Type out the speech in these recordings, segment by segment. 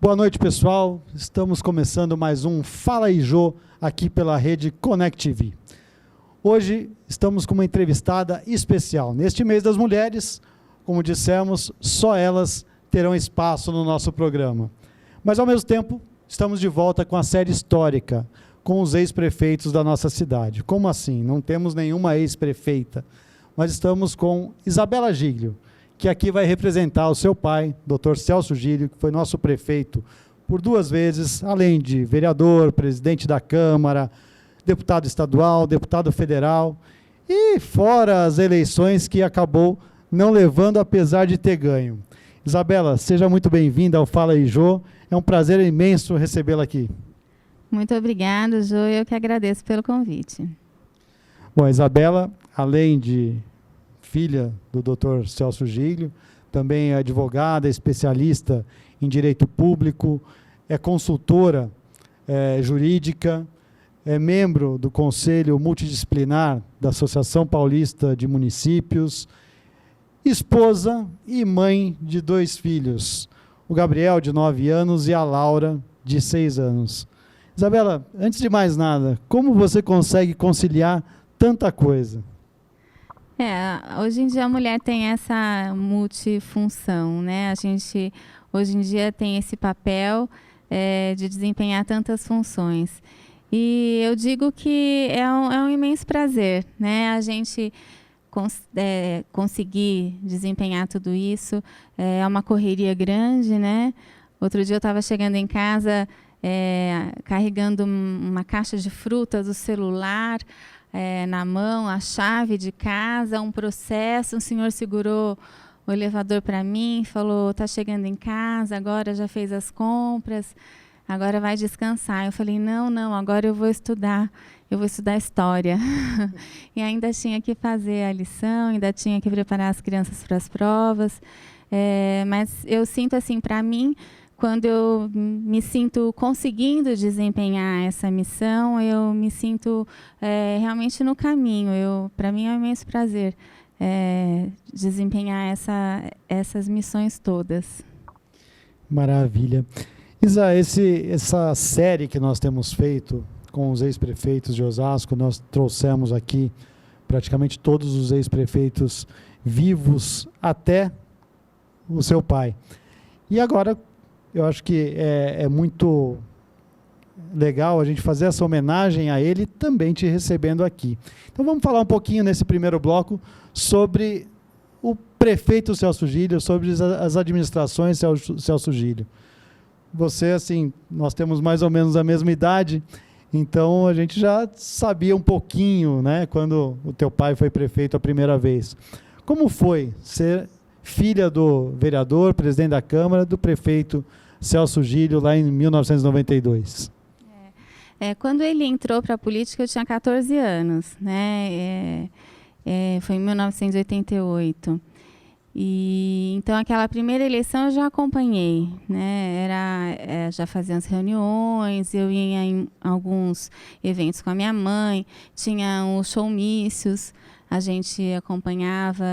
Boa noite, pessoal. Estamos começando mais um Fala aí, Jô, aqui pela rede Connect TV. Hoje estamos com uma entrevistada especial. Neste mês das mulheres, como dissemos, só elas terão espaço no nosso programa. Mas, ao mesmo tempo, estamos de volta com a série histórica, com os ex-prefeitos da nossa cidade. Como assim? Não temos nenhuma ex-prefeita, mas estamos com Isabela Giglio, que aqui vai representar o seu pai, Dr. Celso Giglio, que foi nosso prefeito por 2 vezes, além de vereador, presidente da Câmara, deputado estadual, deputado federal, e fora as eleições que acabou não levando, apesar de ter ganho. Isabela, seja muito bem-vinda ao Fala aí, Jô. É um prazer imenso recebê-la aqui. Muito obrigada, Jô. Eu que agradeço pelo convite. Bom, a Isabela, além de filha do Dr. Celso Giglio, também é advogada, especialista em direito público, é consultora jurídica, é membro do Conselho Multidisciplinar da Associação Paulista de Municípios, esposa e mãe de 2 filhos, o Gabriel, de 9 anos, e a Laura, de 6 anos. Isabela, antes de mais nada, como você consegue conciliar tanta coisa? Hoje em dia a mulher tem essa multifunção, né? A gente, hoje em dia, tem esse papel de desempenhar tantas funções. E eu digo que é um imenso prazer, né? A gente conseguir desempenhar tudo isso. É uma correria grande, né? Outro dia eu estava chegando em casa, carregando uma caixa de frutas, o celular na mão, a chave de casa, um processo. Um senhor segurou o elevador para mim, falou: está chegando em casa, agora já fez as compras, agora vai descansar. Eu falei: não, agora eu vou estudar história. E ainda tinha que fazer a lição, ainda tinha que preparar as crianças para as provas. Mas eu sinto assim, para mim, quando eu me sinto conseguindo desempenhar essa missão, eu me sinto realmente no caminho. Para mim é um imenso prazer desempenhar essas missões todas. Maravilha. Isa, essa série que nós temos feito com os ex-prefeitos de Osasco, nós trouxemos aqui praticamente todos os ex-prefeitos vivos até o seu pai. E agora, eu acho que é muito legal a gente fazer essa homenagem a ele, também te recebendo aqui. Então vamos falar um pouquinho nesse primeiro bloco sobre o prefeito Celso Giglio, sobre as administrações Celso Giglio. Você, assim, nós temos mais ou menos a mesma idade, então a gente já sabia um pouquinho, né, quando o teu pai foi prefeito a primeira vez. Como foi ser filha do vereador, presidente da Câmara, do prefeito Celso Giglio, lá em 1992? Quando ele entrou para a política, eu tinha 14 anos, né? Foi em 1988. Então, aquela primeira eleição eu já acompanhei, né? Já fazia as reuniões, eu ia em alguns eventos com a minha mãe, tinha os showmícios, a gente acompanhava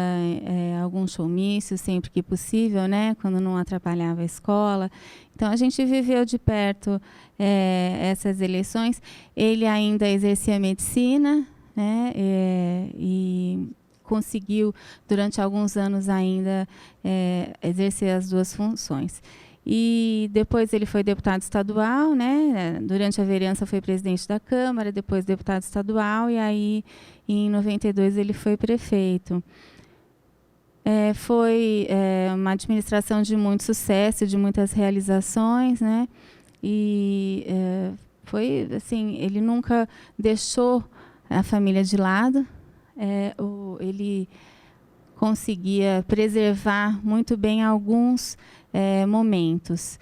alguns showmícios sempre que possível, né? Quando não atrapalhava a escola. Então, a gente viveu de perto essas eleições. Ele ainda exercia medicina, né? E conseguiu, durante alguns anos ainda, exercer as 2 funções. E depois ele foi deputado estadual, né? Durante a vereança foi presidente da Câmara, depois deputado estadual, e aí, em 92, ele foi prefeito. Foi uma administração de muito sucesso, de muitas realizações, né? E foi assim, ele nunca deixou a família de lado. Ele conseguia preservar muito bem alguns momentos.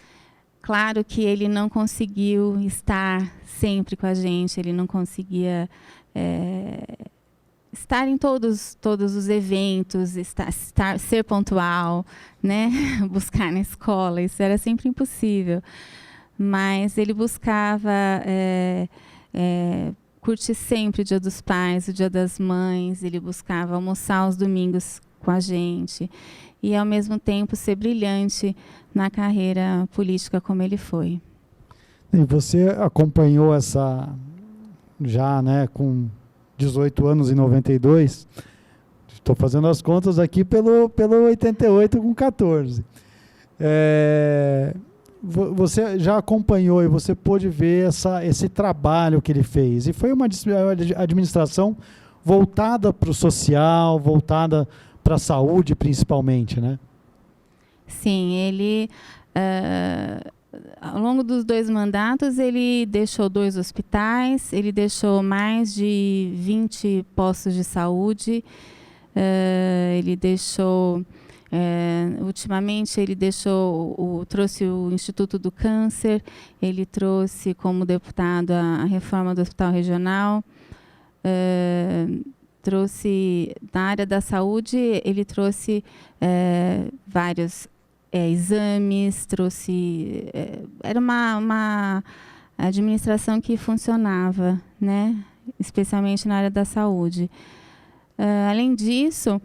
Claro que ele não conseguiu estar sempre com a gente, ele não conseguia estar em todos os eventos, ser pontual, né? Buscar na escola, isso era sempre impossível. Mas ele buscava curtir sempre o Dia dos Pais, o Dia das Mães, ele buscava almoçar aos domingos com a gente e, ao mesmo tempo, ser brilhante na carreira política como ele foi. E você acompanhou essa, já, né, com 18 anos em 92, estou fazendo as contas aqui pelo 88 com 14. Você já acompanhou e você pôde ver esse trabalho que ele fez. E foi uma administração voltada para o social, voltada para a saúde, principalmente, né? Sim, ele, ao longo dos 2 mandatos, ele deixou 2 hospitais, ele deixou mais de 20 postos de saúde, ele deixou... ultimamente ele trouxe o Instituto do Câncer, ele trouxe como deputado a reforma do Hospital Regional, trouxe na área da saúde, ele trouxe vários exames, trouxe era uma administração que funcionava, né, especialmente na área da saúde. Além disso,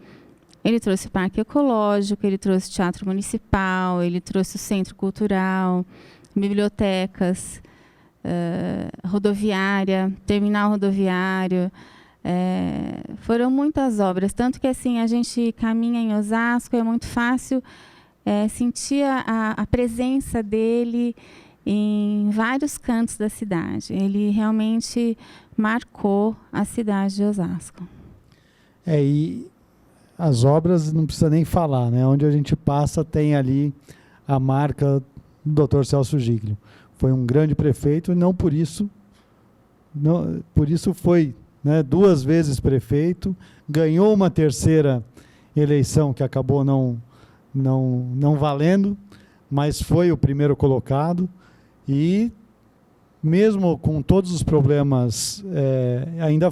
ele trouxe parque ecológico, ele trouxe teatro municipal, ele trouxe o centro cultural, bibliotecas, rodoviária, terminal rodoviário. Foram muitas obras, tanto que assim a gente caminha em Osasco, é muito fácil sentir a presença dele em vários cantos da cidade. Ele realmente marcou a cidade de Osasco. E as obras não precisa nem falar, né? Onde a gente passa tem ali a marca do Dr. Celso Giglio. Foi um grande prefeito e não por isso foi, né, 2 vezes prefeito, ganhou uma 3ª eleição que acabou não valendo, mas foi o primeiro colocado e mesmo com todos os problemas, ainda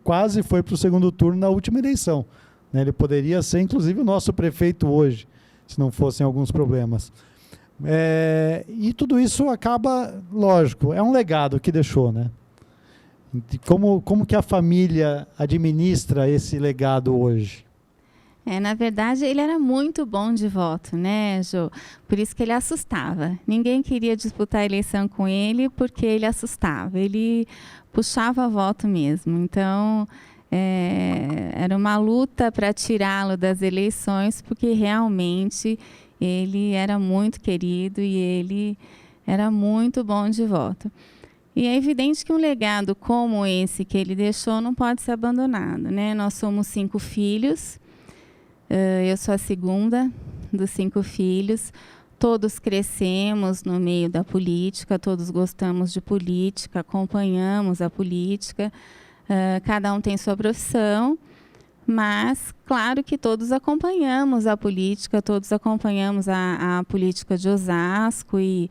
quase foi para o 2º turno na última eleição. Ele poderia ser, inclusive, o nosso prefeito hoje, se não fossem alguns problemas. E tudo isso acaba, lógico, é um legado que deixou, né? Como que a família administra esse legado hoje? Na verdade, ele era muito bom de voto, né, Jô? Por isso que ele assustava. Ninguém queria disputar a eleição com ele porque ele assustava. Ele puxava voto mesmo. Então... era uma luta para tirá-lo das eleições, porque realmente ele era muito querido e ele era muito bom de voto. E é evidente que um legado como esse que ele deixou não pode ser abandonado, né? Nós somos 5 filhos, eu sou a 2ª dos 5 filhos, todos crescemos no meio da política, todos gostamos de política, acompanhamos a política, cada um tem sua profissão, mas claro que todos acompanhamos a política, todos acompanhamos a política de Osasco e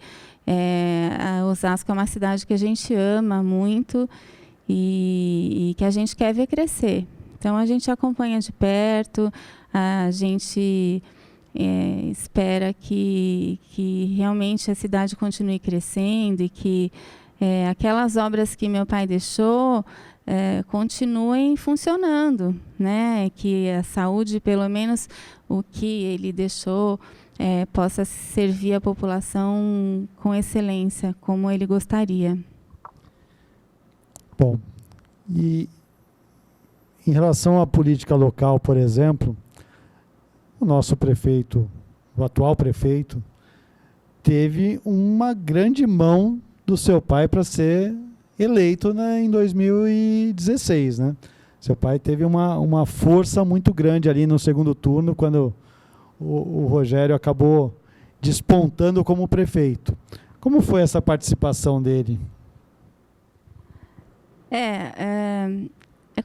Osasco é uma cidade que a gente ama muito e que a gente quer ver crescer. Então a gente acompanha de perto, a gente espera que realmente a cidade continue crescendo e que aquelas obras que meu pai deixou continuem funcionando, né? Que a saúde, pelo menos o que ele deixou, possa servir a população com excelência, como ele gostaria. Bom, e em relação à política local, por exemplo, o nosso prefeito, o atual prefeito, teve uma grande mão do seu pai para ser eleito, né, em 2016, né? Seu pai teve uma força muito grande ali no 2º turno, quando o Rogério acabou despontando como prefeito. Como foi essa participação dele? É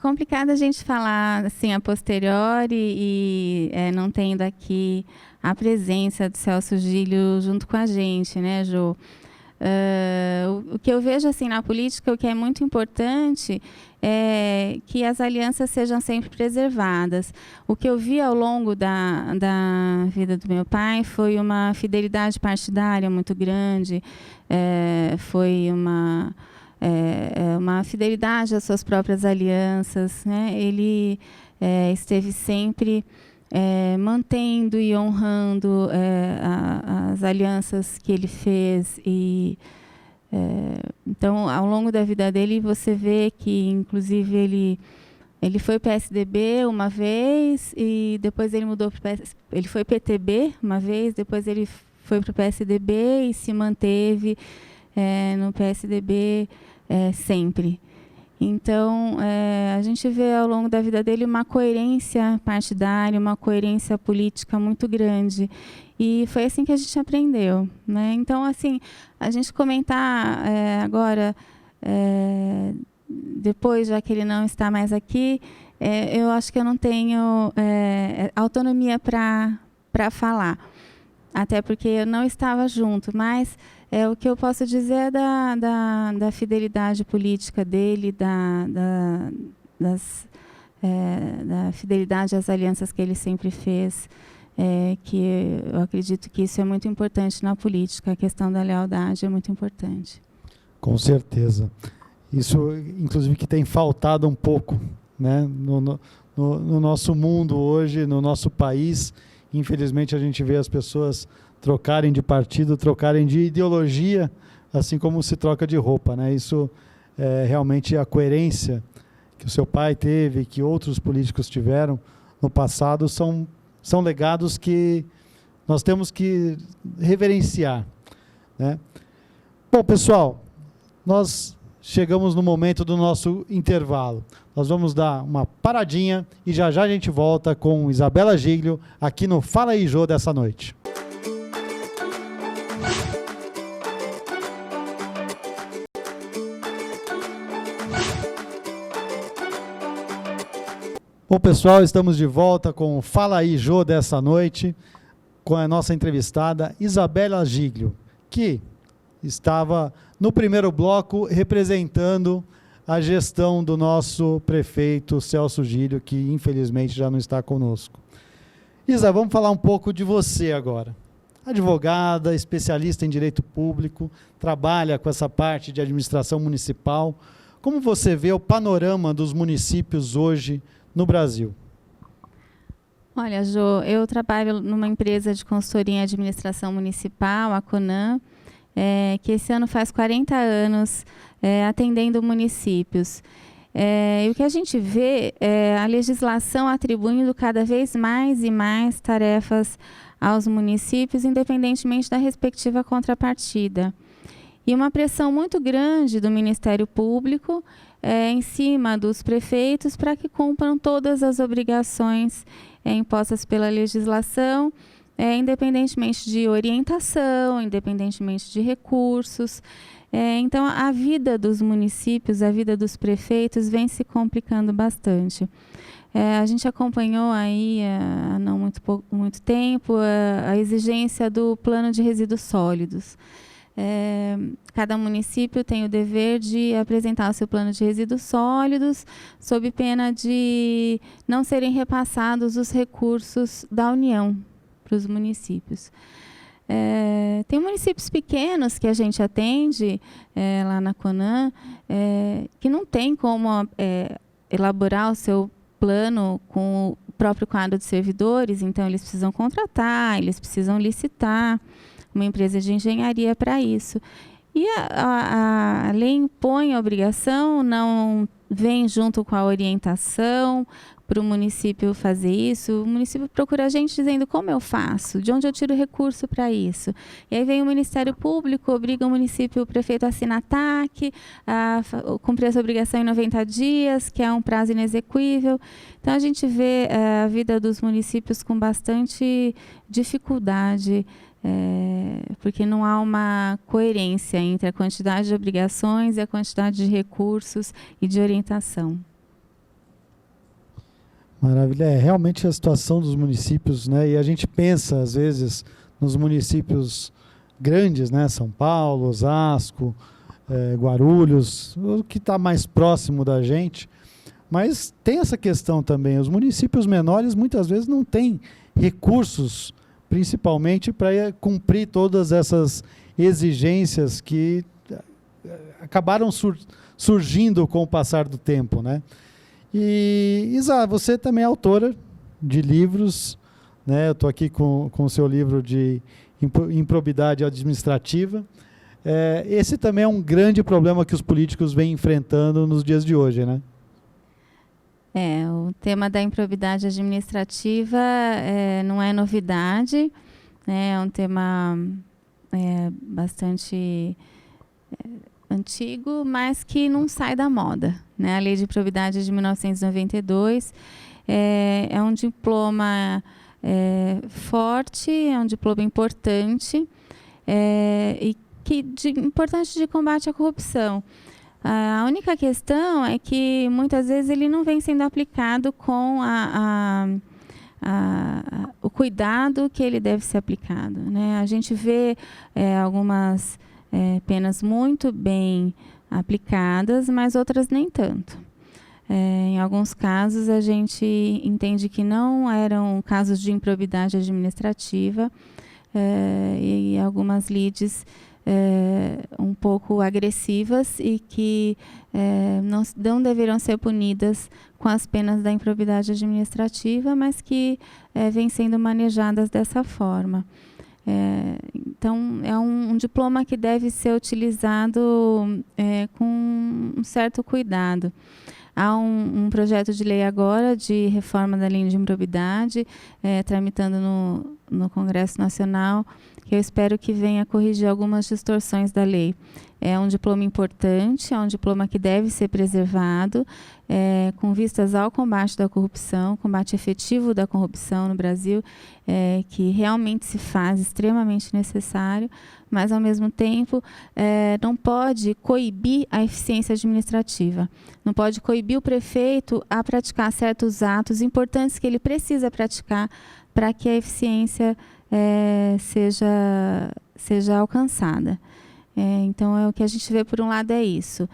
complicado a gente falar assim a posteriori e não tendo aqui a presença do Celso Giglio junto com a gente, né, Jô? O que eu vejo assim na política, o que é muito importante é que as alianças sejam sempre preservadas. O que eu vi ao longo da vida do meu pai foi uma fidelidade partidária muito grande, foi uma fidelidade às suas próprias alianças, né? Ele esteve sempre mantendo e honrando as alianças que ele fez. Então, ao longo da vida dele, você vê que, inclusive, ele foi PSDB uma vez e depois ele mudou para ele foi PTB uma vez, depois ele foi para o PSDB e se manteve no PSDB sempre. Então, a gente vê ao longo da vida dele uma coerência partidária, uma coerência política muito grande. E foi assim que a gente aprendeu, né? Então, assim, a gente comentar agora, depois, já que ele não está mais aqui, eu acho que eu não tenho autonomia para falar. Até porque eu não estava junto, mas o que eu posso dizer é da fidelidade política dele, da fidelidade às alianças que ele sempre fez, que eu acredito que isso é muito importante na política, a questão da lealdade é muito importante. Com certeza. Isso, inclusive, que tem faltado um pouco, né, no nosso mundo hoje, no nosso país. Infelizmente, a gente vê as pessoas trocarem de partido, trocarem de ideologia, assim como se troca de roupa, né? Isso realmente a coerência que o seu pai teve, que outros políticos tiveram no passado, são legados que nós temos que reverenciar, né? Bom, pessoal, nós chegamos no momento do nosso intervalo. Nós vamos dar uma paradinha e já já a gente volta com Isabela Giglio aqui no Fala aí, Jô, dessa noite. Bom, pessoal, estamos de volta com o Fala aí, Jô, dessa noite, com a nossa entrevistada Isabela Giglio, que estava no primeiro bloco representando a gestão do nosso prefeito Celso Giglio, que infelizmente já não está conosco. Isa, vamos falar um pouco de você agora. Advogada, especialista em direito público, trabalha com essa parte de administração municipal. Como você vê o panorama dos municípios hoje no Brasil? Olha, Jô, eu trabalho numa empresa de consultoria em administração municipal, a Conan, que esse ano faz 40 anos atendendo municípios. E o que a gente vê é a legislação atribuindo cada vez mais e mais tarefas aos municípios, independentemente da respectiva contrapartida. E uma pressão muito grande do Ministério Público em cima dos prefeitos para que cumpram todas as obrigações impostas pela legislação, independentemente de orientação, independentemente de recursos. Então, a vida dos municípios, a vida dos prefeitos vem se complicando bastante. A gente acompanhou aí, há não muito tempo, a exigência do plano de resíduos sólidos. Cada município tem o dever de apresentar o seu plano de resíduos sólidos, sob pena de não serem repassados os recursos da União para os municípios. Tem municípios pequenos que a gente atende lá na Conan, que não tem como elaborar o seu plano com o próprio quadro de servidores, então eles precisam contratar, eles precisam licitar uma empresa de engenharia para isso. E a lei impõe a obrigação, não vem junto com a orientação para o município fazer isso. O município procura a gente dizendo como eu faço, de onde eu tiro recurso para isso. E aí vem o Ministério Público, obriga o município, o prefeito a assinar TAC, a cumprir essa obrigação em 90 dias, que é um prazo inexequível. Então, a gente vê a vida dos municípios com bastante dificuldade, porque não há uma coerência entre a quantidade de obrigações e a quantidade de recursos e de orientação. Maravilha. Realmente a situação dos municípios, né? E a gente pensa, às vezes, nos municípios grandes, né? São Paulo, Osasco, Guarulhos, o que está mais próximo da gente. Mas tem essa questão também. Os municípios menores, muitas vezes, não têm recursos, principalmente para cumprir todas essas exigências que acabaram surgindo com o passar do tempo, né? E, Isa, você também é autora de livros, né? Eu estou aqui com o seu livro de improbidade administrativa. Esse também é um grande problema que os políticos vêm enfrentando nos dias de hoje, né? O tema da improbidade administrativa não é novidade, né? É um tema bastante antigo, mas que não sai da moda, né? A Lei de Improbidade de 1992 é um diploma forte, é um diploma importante e importante de combate à corrupção. A única questão é que muitas vezes ele não vem sendo aplicado com o cuidado que ele deve ser aplicado, né? A gente vê algumas penas muito bem aplicadas, mas outras nem tanto. Em alguns casos a gente entende que não eram casos de improbidade administrativa e algumas lides um pouco agressivas e que não deveriam ser punidas com as penas da improbidade administrativa, mas que vêm sendo manejadas dessa forma. Então, é um diploma que deve ser utilizado com um certo cuidado. Há um projeto de lei agora de reforma da lei de improbidade, tramitando no Congresso Nacional, que eu espero que venha corrigir algumas distorções da lei. É um diploma importante, é um diploma que deve ser preservado, com vistas ao combate da corrupção, combate efetivo da corrupção no Brasil, que realmente se faz extremamente necessário, mas, ao mesmo tempo, não pode coibir a eficiência administrativa. Não pode coibir o prefeito a praticar certos atos importantes que ele precisa praticar para que a eficiência seja alcançada. Então, o que a gente vê, por um lado, é isso.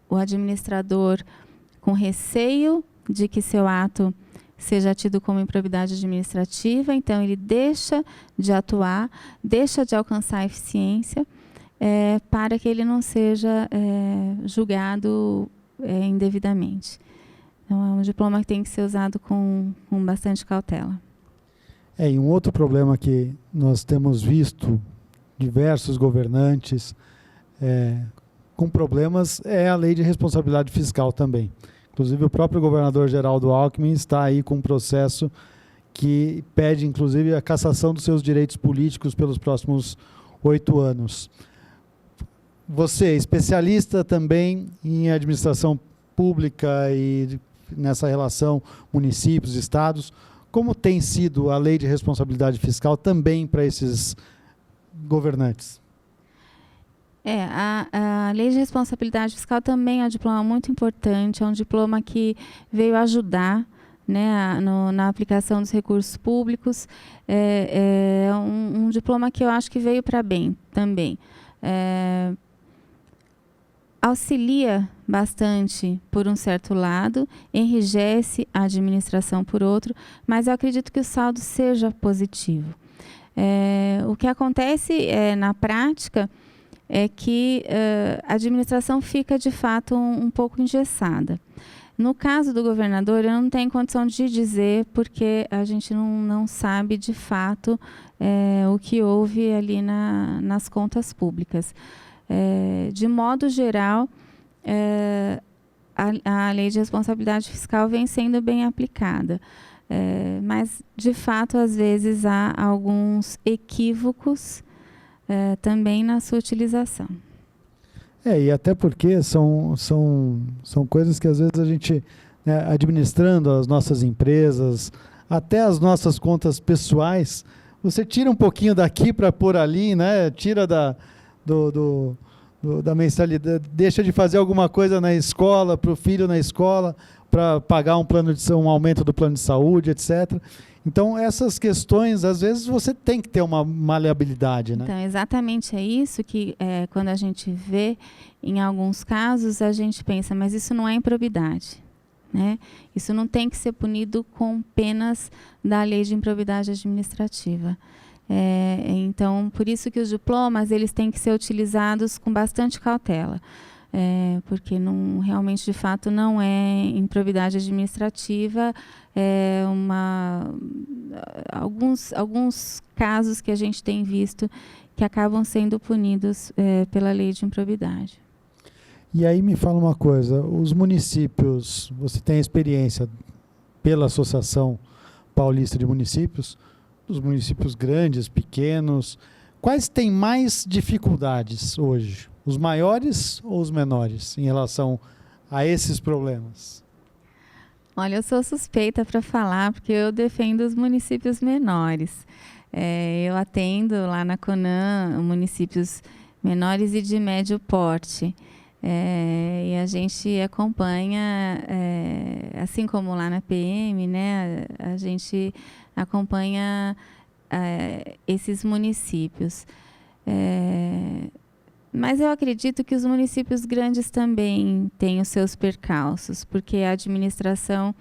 O administrador com receio de que seu ato seja tido como improbidade administrativa, então ele deixa de atuar, deixa de alcançar a eficiência, para que ele não seja julgado indevidamente. Então, é um diploma que tem que ser usado com bastante cautela. E um outro problema que nós temos visto diversos governantes com problemas é a lei de responsabilidade fiscal também. Inclusive, o próprio governador Geraldo Alckmin está aí com um processo que pede, inclusive, a cassação dos seus direitos políticos pelos próximos 8 anos. Você, especialista também em administração pública e nessa relação municípios, estados, como tem sido a lei de responsabilidade fiscal também para esses governantes? A lei de responsabilidade fiscal também é um diploma muito importante, é um diploma que veio ajudar, né, na aplicação dos recursos públicos, é um diploma que eu acho que veio para bem também. Auxilia bastante por um certo lado, enrijece a administração por outro, mas eu acredito que o saldo seja positivo. O que acontece na prática é que a administração fica, de fato, um pouco engessada. No caso do governador, eu não tenho condição de dizer, porque a gente não sabe, de fato, o que houve ali nas contas públicas. De modo geral, a lei de responsabilidade fiscal vem sendo bem aplicada. Mas, de fato, às vezes há alguns equívocos também na sua utilização. E até porque são coisas que às vezes a gente, né, administrando as nossas empresas, até as nossas contas pessoais, você tira um pouquinho daqui para pôr ali, né, tira da mensalidade, deixa de fazer alguma coisa na escola, para o filho na escola, para pagar um aumento do plano de saúde, etc. Então, essas questões, às vezes, você tem que ter uma maleabilidade, né? Então, exatamente é isso que, quando a gente vê, em alguns casos, a gente pensa, mas isso não é improbidade, né? Isso não tem que ser punido com penas da lei de improbidade administrativa. Então, por isso que os diplomas, eles têm que ser utilizados com bastante cautela. porque realmente, de fato, não é improbidade administrativa, alguns casos que a gente tem visto que acabam sendo punidos pela lei de improbidade. E aí me fala uma coisa, os municípios, você tem experiência pela Associação Paulista de Municípios, os municípios grandes, pequenos, quais têm mais dificuldades hoje? Os maiores ou os menores em relação a esses problemas? Olha, eu sou suspeita para falar, porque eu defendo os municípios menores. Eu atendo lá na Conan municípios menores e de médio porte. E a gente acompanha, assim como lá na PM, né, a gente acompanha esses municípios. Mas eu acredito que os municípios grandes também têm os seus percalços, porque a administração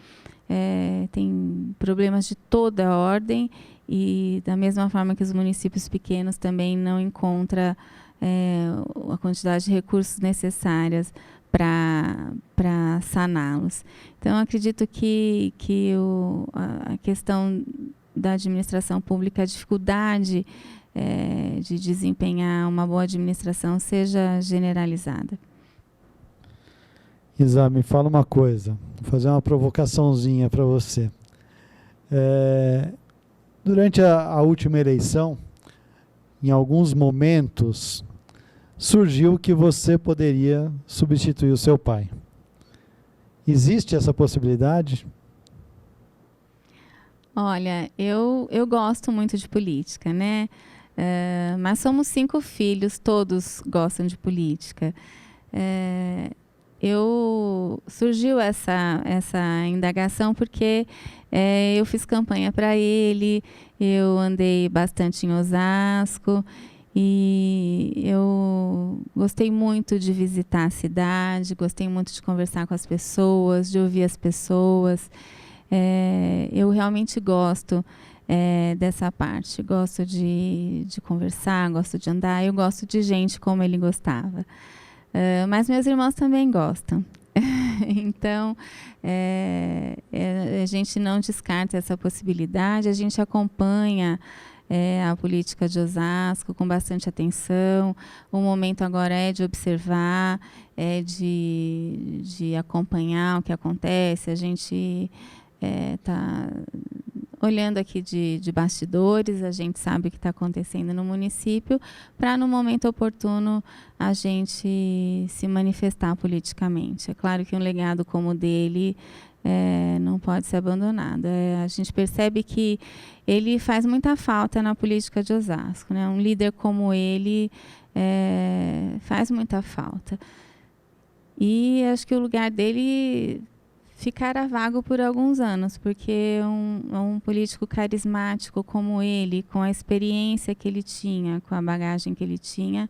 tem problemas de toda a ordem e, da mesma forma que os municípios pequenos também não encontram a quantidade de recursos necessárias para saná-los. Então, acredito que a questão da administração pública, a dificuldade de desempenhar uma boa administração seja generalizada. Isa, me fala uma coisa, vou fazer uma provocaçãozinha para você. Durante a última eleição, em alguns momentos, surgiu que você poderia substituir o seu pai. Existe essa possibilidade? Olha, eu gosto muito de política, né? Mas somos 5 filhos, todos gostam de política. Surgiu essa indagação porque eu fiz campanha para ele, eu andei bastante em Osasco e eu gostei muito de visitar a cidade, gostei muito de conversar com as pessoas, de ouvir as pessoas. Eu realmente gosto dessa parte, gosto de conversar, gosto de andar, eu gosto de gente como ele gostava. Mas meus irmãos também gostam. Então, a gente não descarta essa possibilidade, a gente acompanha a política de Osasco com bastante atenção. O momento agora é de observar, de acompanhar o que acontece. A gente está olhando aqui de bastidores, a gente sabe o que está acontecendo no município, para no momento oportuno a gente se manifestar politicamente. É claro que um legado como o dele não pode ser abandonado. A gente percebe que ele faz muita falta na política de Osasco, né? Um líder como ele faz muita falta. E acho que o lugar dele ficará vago por alguns anos, porque um político carismático como ele, com a experiência que ele tinha, com a bagagem que ele tinha,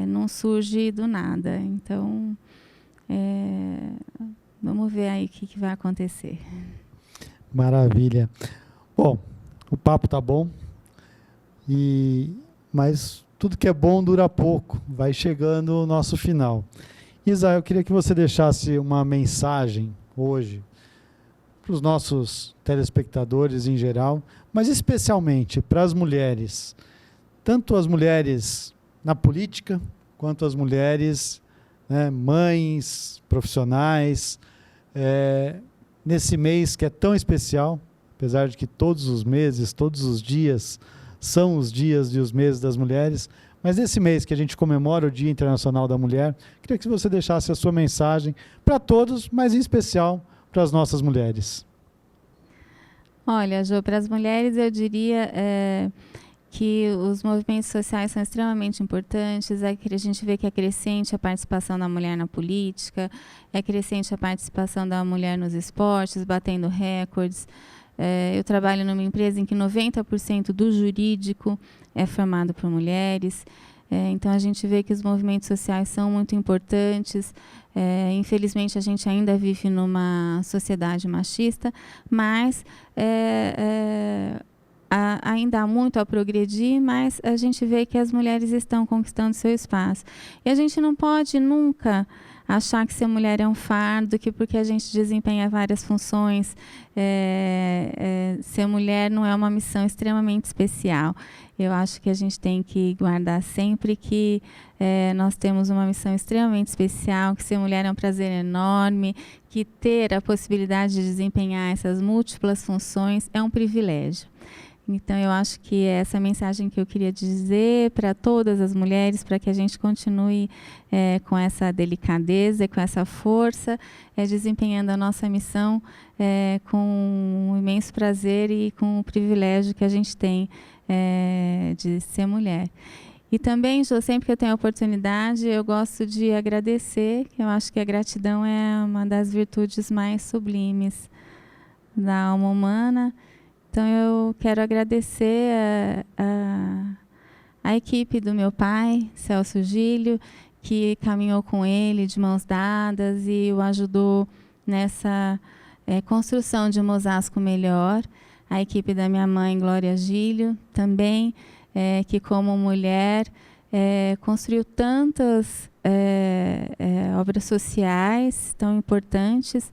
não surge do nada. Então, vamos ver aí o que vai acontecer. Maravilha. Bom, o papo tá bom, mas tudo que é bom dura pouco, vai chegando o nosso final. Isa, eu queria que você deixasse uma mensagem hoje para os nossos telespectadores em geral, mas especialmente para as mulheres, tanto as mulheres na política, quanto as mulheres, né, mães, profissionais, nesse mês que é tão especial, apesar de que todos os meses, todos os dias são os dias e os meses das mulheres, mas nesse mês que a gente comemora o Dia Internacional da Mulher, queria que você deixasse a sua mensagem para todos, mas em especial para as nossas mulheres. Olha, Jô, para as mulheres eu diria que os movimentos sociais são extremamente importantes, que a gente vê que é crescente a participação da mulher na política, é crescente a participação da mulher nos esportes, batendo recordes. Eu trabalho numa empresa em que 90% do jurídico é formado por mulheres. Então, a gente vê que os movimentos sociais são muito importantes. Infelizmente, a gente ainda vive numa sociedade machista, mas ainda há muito a progredir, mas a gente vê que as mulheres estão conquistando seu espaço. E a gente não pode nunca achar que ser mulher é um fardo, que porque a gente desempenha várias funções, ser mulher não é uma missão extremamente especial. Eu acho que a gente tem que guardar sempre que nós temos uma missão extremamente especial, que ser mulher é um prazer enorme, que ter a possibilidade de desempenhar essas múltiplas funções é um privilégio. Então, eu acho que é essa mensagem que eu queria dizer para todas as mulheres, para que a gente continue com essa delicadeza, com essa força, desempenhando a nossa missão com um imenso prazer e com o privilégio que a gente tem de ser mulher. E também, Jo, sempre que eu tenho a oportunidade, eu gosto de agradecer, que eu acho que a gratidão é uma das virtudes mais sublimes da alma humana. Então, eu quero agradecer a equipe do meu pai, Celso Gílio, que caminhou com ele de mãos dadas e o ajudou nessa construção de um Osasco melhor. A equipe da minha mãe, Glória Gílio, também, que como mulher construiu tantas obras sociais tão importantes,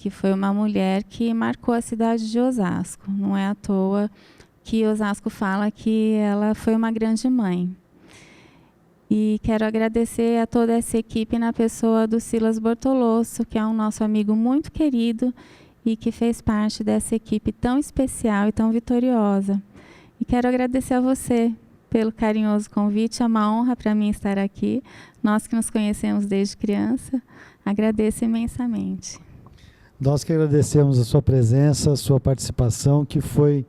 que foi uma mulher que marcou a cidade de Osasco. Não é à toa que Osasco fala que ela foi uma grande mãe. E quero agradecer a toda essa equipe na pessoa do Silas Bortolosso, que é um nosso amigo muito querido e que fez parte dessa equipe tão especial e tão vitoriosa. E quero agradecer a você pelo carinhoso convite. É uma honra para mim estar aqui. Nós que nos conhecemos desde criança, agradeço imensamente. Nós que agradecemos a sua presença, a sua participação, que foi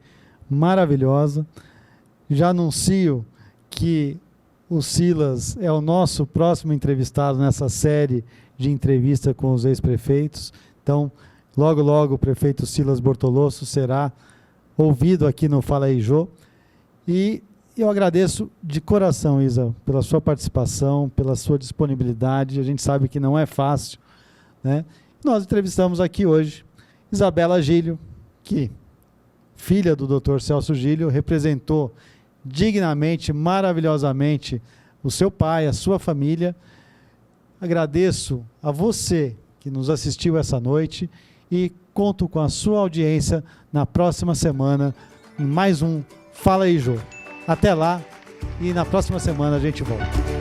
maravilhosa. Já anuncio que o Silas é o nosso próximo entrevistado nessa série de entrevista com os ex-prefeitos. Então, logo, logo, o prefeito Silas Bortolosso será ouvido aqui no Fala aí, Jô. E eu agradeço de coração, Isa, pela sua participação, pela sua disponibilidade. A gente sabe que não é fácil, né? Nós entrevistamos aqui hoje Isabela Gílio, que, filha do Dr. Celso Gílio, representou dignamente, maravilhosamente o seu pai, a sua família. Agradeço a você que nos assistiu essa noite e conto com a sua audiência na próxima semana em mais um Fala aí, Jô. Até lá e na próxima semana a gente volta.